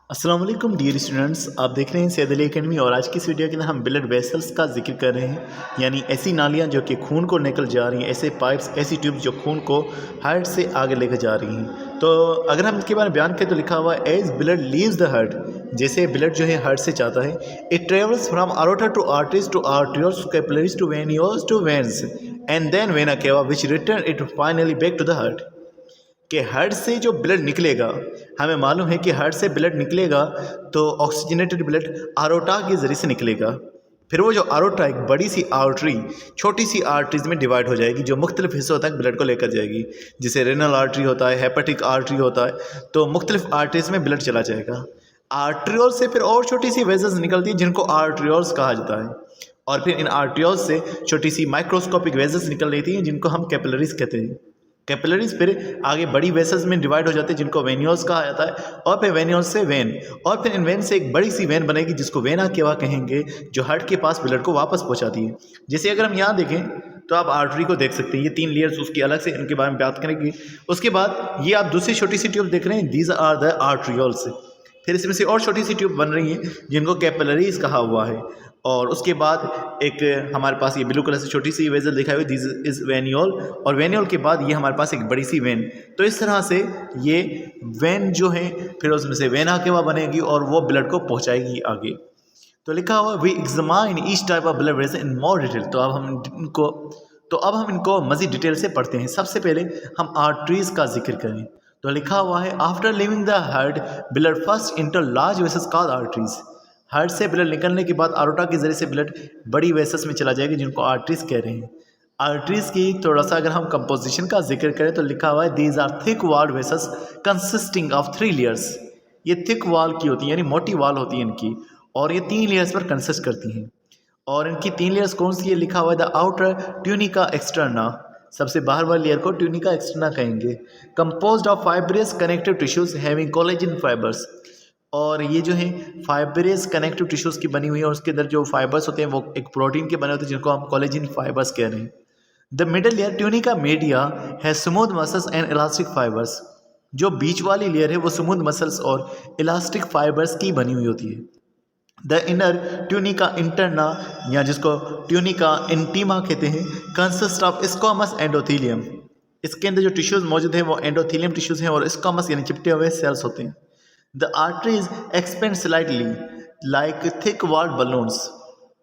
अस्सलाम वालेकुम dear students, आप देख रहे हैं सैयद अली एकेडमी। और आज की इस वीडियो के अंदर हम ब्लड वेसल्स का जिक्र कर रहे हैं, यानी ऐसी नालियाँ जो कि खून को निकल जा रही हैं, ऐसे पाइप्स, ऐसी ट्यूब्स जो खून को हार्ट से आगे लेकर जा रही हैं। तो अगर हम इसके बारे में बयान करें तो लिखा हुआ है as blood leaves the heart, जैसे ब्लड जो है हार्ट से जाता है, it travels from aorta to arteries to arterioles to capillaries to venules to veins and then vena cava which return it finally back to the heart. कि heart से जो blood निकलेगा, हमें मालूम है कि हार्ट से ब्लड निकलेगा तो ऑक्सीजनेटेड ब्लड आरोटा के ज़रिए से निकलेगा। फिर वो जो आरोटा एक बड़ी सी आर्टरी छोटी सी आर्टरीज में डिवाइड हो जाएगी, जो मुख्तलिफ हिस्सों तक ब्लड को लेकर जाएगी। जैसे रेनल आर्टरी होता है, हेपेटिक आर्टरी होता है, तो मुख्तलिफ आर्टरीज में ब्लड चला जाएगा। आर्ट्रियोल से फिर और छोटी सी वेजल्स निकलती हैं जिनको आर्ट्रियोल्स कहा जाता है, और फिर इन आर्ट्रियोल्स से छोटी सी माइक्रोस्कोपिक वेजल्स निकल रही थी जिनको हम कैपिलरीज कहते हैं। कैपिलरीज फिर आगे बड़ी वेसल्स में डिवाइड हो जाते हैं जिनको वेन्यूल्स कहा जाता है, और फिर वेन्यूल्स से वेन, और फिर इन वेन से एक बड़ी सी वेन बनेगी जिसको वेना केवा कहेंगे, जो हार्ट के पास ब्लड को वापस पहुंचाती है। जैसे अगर हम यहाँ देखें तो आप आर्टरी को देख सकते हैं, ये 3 लेयर्स उसकी अलग से इनके बारे में बात करेंगे। उसके बाद ये आप दूसरी छोटी सी ट्यूब देख रहे हैं, दीज आर द आर्ट्रियोल्स। फिर इसमें से और छोटी सी ट्यूब बन रही हैं जिनको कैपिलरीज कहा हुआ है। और उसके बाद एक हमारे पास ये ब्लू कलर से छोटी सी वेजल दिखाई हुई, दिस इज वेन्यूल, और वेन्यूल के बाद ये हमारे पास एक बड़ी सी वेन। तो इस तरह से ये वेन जो है फिर उसमें से वेना केवा बनेगी और वो ब्लड को पहुंचाएगी आगे। तो लिखा हुआ we examine each type of blood vessel in more detail. तो अब हम इनको मज़ीद डिटेल से पढ़ते हैं। सबसे पहले हम आर्टरीज का जिक्र करें तो लिखा हुआ है after living the heart blood first inter large vessels called arteries. Heart से ब्लड निकलने के बाद आरोटा के जरिए से ब्लड बड़ी वेसल्स में चला जाएगा जिनको आर्टरीज कह रहे हैं। आर्टरीज की थोड़ा सा अगर हम कंपोजिशन का जिक्र करें तो लिखा हुआ है these are thick walled vessels consisting of 3 layers. ये थिक वॉल की होती है, यानी मोटी वॉल होती है इनकी, और ये 3 लेयर्स पर कंसिस्ट करती हैं। और इनकी 3 लेयर्स कौन सी है? लिखा हुआ है द आउटर ट्यूनिका एक्सटर्ना, सबसे बाहर वाली लेयर को ट्यूनिका एक्सटर्ना कहेंगे। Composed of fibrous connective tissues having collagen fibres, और ये जो है फाइब्रस कनेक्टिव टिश्यूज की बनी हुई है, और उसके अंदर जो फाइबर्स होते हैं वो एक प्रोटीन के बने होते हैं जिनको हम कोलेजन फाइबर्स कह रहे हैं। The middle layer tunica media है smooth muscles and elastic fibres. जो बीच वाली लेयर है वो स्मूथ मसल्स और इलास्टिक फाइबर्स की बनी हुई होती है। द इनर ट्यूनिका इंटरना, या जिसको ट्यूनिका इंटीमा कहते हैं, कंसिस्ट ऑफ स्क्वामस एंडोथीलियम। इसके अंदर जो टिश्यूज मौजूद हैं वो एंडोथीलियम टिश्यूज हैं और स्क्वामस यानी चिपटे हुए सेल्स होते हैं। The arteries expand slightly like thick walled balloons.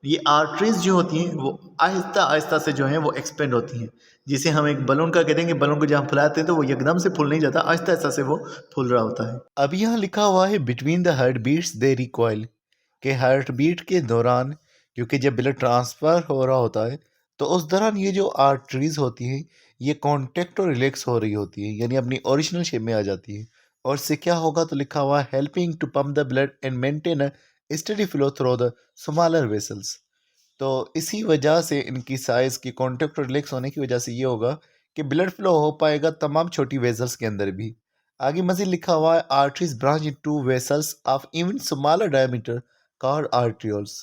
ये आर्टरीज जो होती हैं वो आहिस्ता आहिस्ता से जो हैं वो एक्सपेंड होती हैं, जिसे हम एक बलून का कहते हैं कि बलून को जब हम फैलाते हैं तो वो एकदम से फूल नहीं जाता, आहिस्ता आहिस्ता से वो फूल रहा होता है। अब यहाँ लिखा हुआ है between the heart beats they recoil, के हार्ट बीट के दौरान, क्योंकि जब ब्लड ट्रांसफ़र हो रहा होता है तो उस दौरान ये जो आर्टरीज होती हैं ये कॉन्टेक्ट और रिलैक्स हो रही होती है, यानी अपनी ओरिजिनल शेप में आ जाती है। और इससे क्या होगा तो लिखा हुआ है helping to pump the blood and maintain a steady flow through the smaller vessels. तो इसी वजह से इनकी साइज़ की कॉन्टेक्ट और रिलैक्स होने की वजह से ये होगा कि ब्लड फ्लो हो पाएगा तमाम छोटी वेसल्स के अंदर भी। आगे मज़ीद लिखा हुआ है arteries branch into vessels of even smaller diameter called arterioles.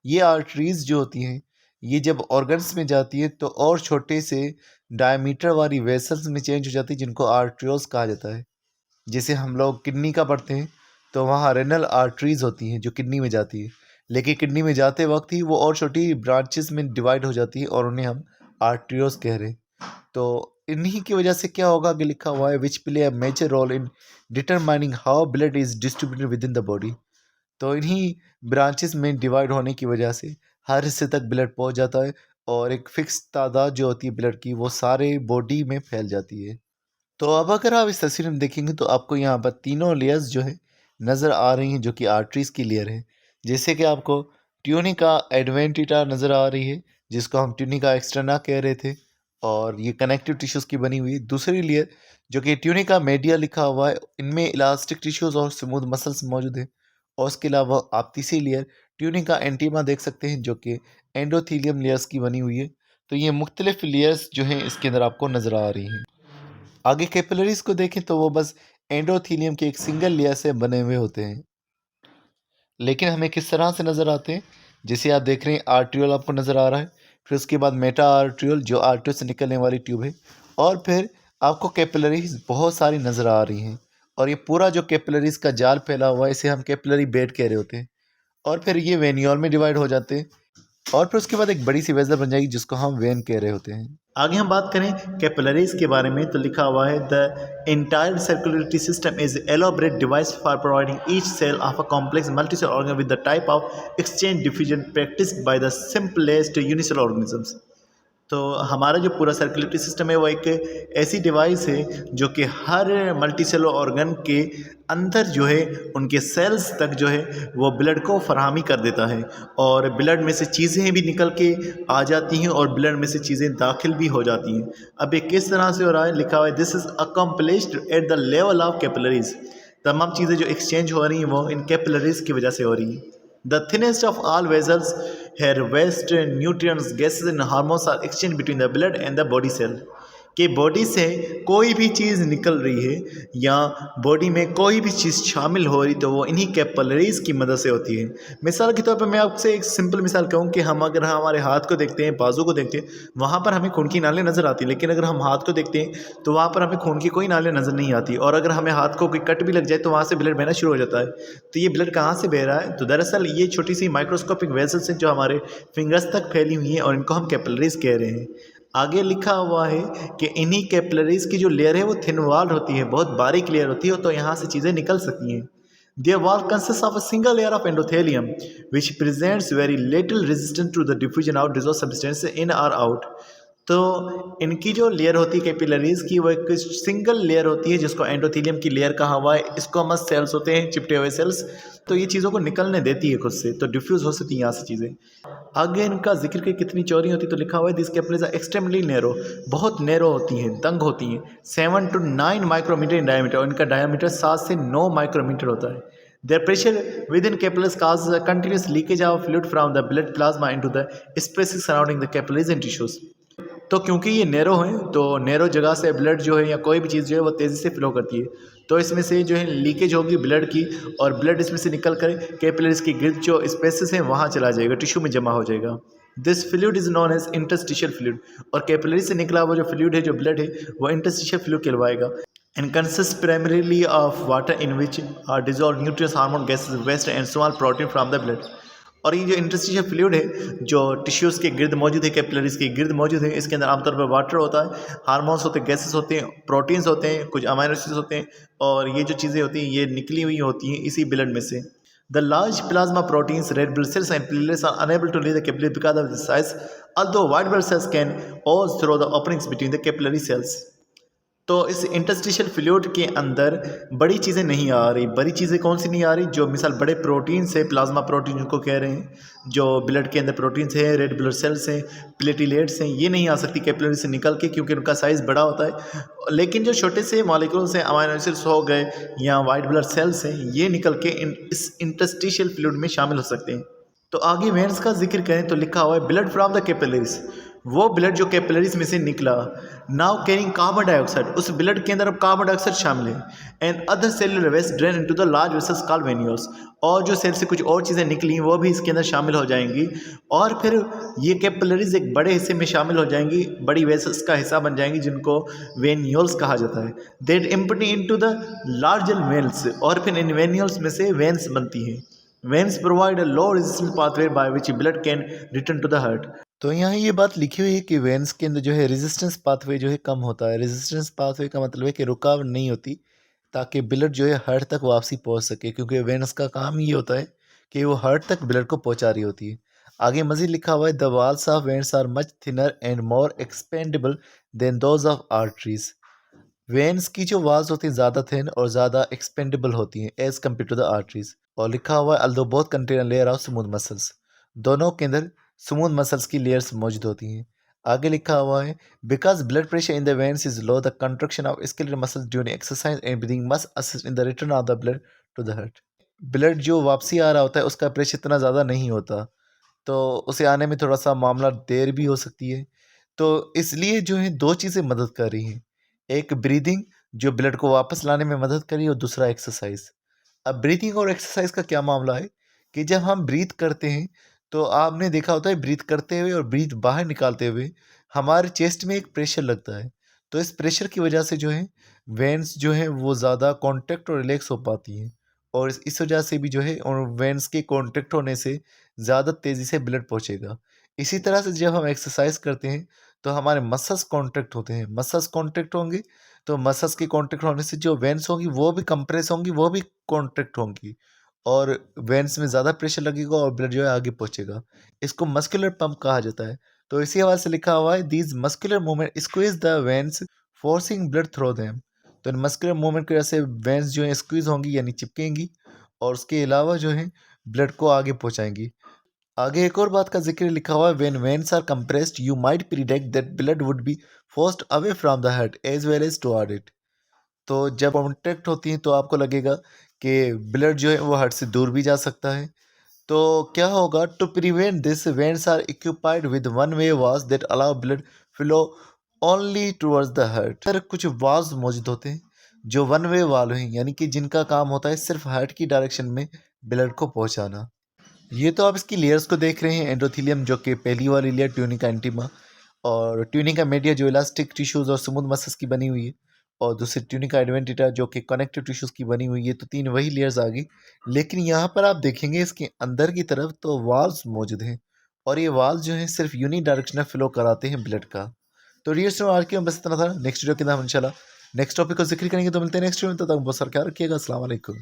ये आर्टरीज जो होती हैं ये जब ऑर्गन्स में जाती है तो और छोटे से डायमीटर वाली वेसल्स में चेंज हो जाती है जिनको आर्ट्रियोल्स कहा जाता है। जैसे हम लोग किडनी का पढ़ते हैं तो वहाँ रेनल आर्टरीज होती हैं जो किडनी में जाती है, लेकिन किडनी में जाते वक्त ही वो और छोटी ब्रांचेस में डिवाइड हो जाती है और उन्हें हम आर्ट्रियोल्स कह रहे हैं। तो इन्हीं की वजह से क्या होगा कि लिखा हुआ है which play a major role in determining how blood is distributed within the body. तो इन्हीं ब्रांचेस में डिवाइड होने की वजह से हर हिस्से तक ब्लड पहुंच जाता है और एक फिक्स तादाद जो होती है ब्लड की वो सारे बॉडी में फैल जाती है। तो अब अगर आप इस तस्वीर में देखेंगे तो आपको यहाँ पर तीनों लेयर्स जो है नज़र आ रही हैं जो कि आर्टरीज की लेयर है। जैसे कि आपको ट्यूनिका एडवेंटिटा नज़र आ रही है जिसको हम ट्यूनिका एक्सटर्ना कह रहे थे, और ये कनेक्टिव टिश्यूज़ की बनी हुई है। दूसरी लेयर जो कि ट्यूनिका मीडिया लिखा हुआ है, इनमें इलास्टिक टिश्यूज़ और स्मूथ मसल्स मौजूद हैं। और उसके अलावा आप तीसरी लेयर ट्यूनिका एंटीमा देख सकते हैं जो कि एंडोथीलियम लेयर्स की बनी हुई है। तो ये मुख्तलिफ लेयर्स जो हैं इसके अंदर आपको नज़र आ रही हैं। आगे कैपिलरीज को देखें तो वो बस एंडोथीलियम के एक सिंगल लेयर से बने हुए होते हैं, लेकिन हमें किस तरह से नज़र आते हैं? जैसे आप देख रहे हैं आर्ट्रियोल आपको नज़र आ रहा है, फिर उसके बाद मेटा आर्ट्रियोल जो आर्ट्रियोल से निकलने वाली ट्यूब है, और फिर आपको कैपिलरीज बहुत सारी नज़र आ रही हैं। और ये पूरा जो कैपिलरीज का जाल फैला हुआ है इसे हम कैपिलरी बेड कह रहे होते हैं। और फिर ये वेन्यूल में डिवाइड हो जाते हैं और फिर उसके बाद एक बड़ी सी वेसल बन जाएगी जिसको हम वेन कह रहे होते हैं। आगे हम बात करें कैपिलरीज के बारे में तो लिखा हुआ है the entire circulatory system is elaborate device for providing each cell of a complex multicell organ with the type of exchange diffusion practised by the simplest unicell organisms. तो हमारा जो पूरा सर्कुलेटरी सिस्टम है वो एक ऐसी डिवाइस है जो कि हर मल्टी सेलुलर ऑर्गन के अंदर जो है उनके सेल्स तक जो है वो ब्लड को फराहमी कर देता है और ब्लड में से चीज़ें भी निकल के आ जाती हैं और ब्लड में से चीज़ें दाखिल भी हो जाती हैं। अब ये किस तरह से हो रहा है, लिखा हुआ है this is accomplished at the level of capillaries. तमाम चीज़ें जो एक्सचेंज हो रही हैं वो इन कैपिलरीज की वजह से हो रही हैं। The thinnest of all vessels, here waste nutrients, gases and hormones are exchanged between the blood and the body cell. कि बॉडी से कोई भी चीज़ निकल रही है या बॉडी में कोई भी चीज़ शामिल हो रही तो वो इन्हीं कैपिलरीज की मदद से होती है। मिसाल के तौर पर मैं आपसे एक सिंपल मिसाल कहूँ कि हम अगर हमारे हाथ को देखते हैं, बाजू को देखते हैं, वहाँ पर हमें खून की नालें नज़र आती हैं, लेकिन अगर हम हाथ को देखते हैं तो वहाँ पर हमें खून की कोई नालें नज़र नहीं आती और अगर हमें हाथ को कोई कट भी लग जाए तो वहाँ से ब्लड बहना शुरू हो जाता है। तो ये ब्लड कहाँ से बह रहा है? तो दरअसल ये छोटी सी माइक्रोस्कोपिक वेसल्स हैं जो हमारे फिंगर्स तक फैली हुई हैं और इनको हम कैपिलरीज कह रहे हैं। आगे लिखा हुआ है कि इन्हीं कैपिलरीज की जो लेयर है वो थिन वॉल्ड होती है, बहुत बारीक लेयर होती है, तो यहाँ से चीज़ें निकल सकती हैं। Their wall consists of a single layer of endothelium which presents very little resistance to the diffusion of dissolved substances in or out। तो इनकी जो लेयर होती है कैपिलरीज की वो एक सिंगल लेयर होती है जिसको एंडोथेलियम की लेयर कहा हुआ है। इसको मस्त सेल्स होते हैं, चिपटे हुए सेल्स, तो ये चीज़ों को निकलने देती है खुद से, तो डिफ्यूज़ हो सकती हैं यहाँ से चीज़ें। आगे इनका जिक्र कि कितनी चौड़ी होती है तो लिखा हुआ है this capillaries are extremely narrow, बहुत नैरो होती हैं, तंग होती हैं, 7 to 9 माइक्रोमीटर इन डायमीटर और इनका डायमीटर 7 से 9 माइक्रोमीटर होता है। Their pressure within capillaries causes a continuous leakage of fluid from the blood plasma into the spaces surrounding the capillaries and tissues। तो क्योंकि ये नैरो हैं तो नैरो जगह से ब्लड जो है या कोई भी चीज़ जो है वो तेज़ी से फ्लो करती है, तो इसमें से जो है लीकेज होगी ब्लड की और ब्लड इसमें से निकल कर कैपिलरीज की गिर्द जो स्पेसेस हैं वहाँ चला जाएगा, टिश्यू में जमा हो जाएगा। This fluid is known as interstitial fluid, और कैपिलरी से निकला वो जो फ्लूइड है, जो ब्लड है, वो इंटरस्टिशियल फ्लूइड कहलवाएगा। and consists primarily of water in which are dissolved nutrients, hormone, gases, waste and small protein from the blood। और ये जो इंटरस्टिशियल फ्लूइड है जो टिश्यूज़ के गिर्द मौजूद है, कैपिलरीज के गिर्द मौजूद है, इसके अंदर आमतौर पर वाटर होता है, हार्मोन्स होते हैं, गैसेस होते हैं, प्रोटीन्स होते हैं, कुछ अमाइनो एसिड्स होते हैं, और ये जो चीज़ें होती हैं ये निकली हुई होती हैं इसी ब्लड में से। The large plasma proteins, red blood cells and platelets are unable to leave the capillary because of the size, although white blood cells can pass through the openings between the capillary cells। तो इस interstitial fluid के अंदर बड़ी चीज़ें नहीं आ रही। बड़ी चीज़ें कौन सी नहीं आ रही? जो मिसाल बड़े प्रोटीन्स है, प्लाज्मा प्रोटीन जिनको कह रहे हैं, जो ब्लड के अंदर प्रोटीन्स हैं, रेड ब्लड सेल्स हैं, प्लेटिलेट्स हैं, ये नहीं आ सकती कैपिलरी से निकल के क्योंकि उनका साइज़ बड़ा होता है। लेकिन जो छोटे से मॉलिक्यूल्स हैं, अमाइनो एसिड्स हो गए या वाइट ब्लड सेल्स हैं, ये निकल के इस इंटरस्टिशियल फ्लूइड में शामिल हो सकते हैं। तो आगे वेन्स का जिक्र करें तो लिखा हुआ है ब्लड फ्रॉम द कैपिलरीज, वो ब्लड जो कैपिलरीज में से निकला, नाउ कैरिंग कार्बन डाइऑक्साइड, उस ब्लड के अंदर अब कार्बन डाइऑक्साइड शामिल है, and other cellular waste drain into the large vessels called venules, और जो सेल से कुछ और चीज़ें निकली वो भी इसके अंदर शामिल हो जाएंगी और फिर ये कैपिलरीज एक बड़े हिस्से में शामिल हो जाएंगी, बड़ी वेसल्स का हिस्सा बन जाएंगी जिनको वेन्यूल्स कहा जाता है। That empty into the larger veins, और फिर इन वेन्यूल्स में से वेन्स बनती हैं। Veins provide a low resistance pathway by which blood can return to the heart. तो यहाँ ये बात लिखी हुई है कि वेन्स के अंदर जो है रेजिस्टेंस पाथवे जो है कम होता है। रेजिस्टेंस पाथवे का मतलब है कि रुकावट नहीं होती ताकि ब्लड जो है हार्ट तक वापसी पहुँच सके, क्योंकि वेन्स का काम ये होता है कि वो हार्ट तक ब्लड को पहुँचा रही होती है। आगे मज़ीद लिखा हुआ है the walls of veins are much thinner and more expandable than those of arteries. Veins की जो वाल्स होती हैं ज़्यादा थिन और ज़्यादा एक्सपेंडेबल होती हैं as compare to the arteries. और लिखा हुआ है although both contain layer of smooth muscles, दोनों के अंदर स्मूथ मसल्स की लेयर्स मौजूद होती हैं। आगे लिखा हुआ है because blood pressure in the veins is low the contraction of skeletal muscles during exercise and breathing must assist in the return of the blood to the heart. Blood जो वापसी आ रहा होता है उसका प्रेशर इतना ज़्यादा नहीं होता, तो उसे आने में थोड़ा सा मामला देर भी हो सकती है। तो इसलिए जो है दो चीज़ें मदद कर रही हैं, एक ब्रीदिंग जो ब्लड को वापस लाने में मदद करी और दूसरा एक्सरसाइज। अब ब्रीथिंग और एक्सरसाइज का क्या मामला है कि जब हम ब्रीथ करते हैं तो आपने देखा होता है ब्रीथ करते हुए और ब्रीथ बाहर निकालते हुए हमारे चेस्ट में एक प्रेशर लगता है। तो इस प्रेशर की वजह से जो है वेन्स जो है वो ज़्यादा कॉन्ट्रैक्ट और रिलैक्स हो पाती हैं, और इस वजह से भी जो है और वेन्स के कॉन्ट्रैक्ट होने से ज़्यादा तेज़ी से ब्लड पहुँचेगा। इसी तरह से जब हम एक्सरसाइज करते हैं तो हमारे मसल्स कॉन्ट्रैक्ट होते हैं, मसल्स कॉन्ट्रैक्ट होंगे तो मसल्स के कॉन्ट्रैक्ट होने से जो वेन्स होंगी वो भी कंप्रेस होंगी, वो भी कॉन्ट्रैक्ट होंगी, और वेन्स में ज़्यादा प्रेशर लगेगा और ब्लड जो है आगे पहुँचेगा। इसको मस्कुलर पंप कहा जाता है। तो इसी हवाले से लिखा हुआ है these muscular movement squeeze the veins forcing blood through them. तो इन मस्कुलर मूवमेंट की वजह से वेन्स जो है स्क्वीज होंगी यानी चिपकेंगी, और उसके अलावा जो है ब्लड को आगे पहुंचाएंगी। आगे एक और बात का जिक्र लिखा हुआ है when veins are compressed you might predict that blood would be forced away from the heart as well as toward it. तो जब कॉन्ट्रैक्ट होती हैं तो आपको लगेगा कि ब्लड जो है वो हार्ट से दूर भी जा सकता है। तो क्या होगा to prevent this veins are equipped with one way valves that allow blood flow only towards the heart. सर कुछ वाल्स मौजूद होते हैं जो वन वे वाल्व हैं, यानी कि जिनका काम होता है सिर्फ हार्ट की डायरेक्शन में ब्लड को पहुंचाना। ये तो आप इसकी लेयर्स को देख रहे हैं, एंडोथेलियम जो कि पहली वाली लेयर ट्यूनिका इंटीमा, और ट्यूनिका मीडिया जो इलास्टिक टिश्यूज और स्मूथ मसल्स की बनी हुई है, और दूसरी ट्यूनिका एडवेंटिटा जो कि कनेक्टिव टिश्यूज की बनी हुई है। तो तीन वही लेयर्स आ गई, लेकिन यहाँ पर आप देखेंगे इसके अंदर की तरफ तो वाल्व्स मौजूद हैं, और ये वाल्व जो है सिर्फ यूनी डायरेक्शनल फ्लो कराते हैं ब्लड का। तो डियर स्टूडेंट आज के बस इतना था। नेक्स्ट वीडियो के अंदर हम इंशाल्लाह नेक्स्ट टॉपिक को जिक्र करेंगे। तो मिलते हैं नेक्स्ट वीडियो में, तब तक बहुत सारा ख्याल रखिएगा। अस्सलाम वालेकुम।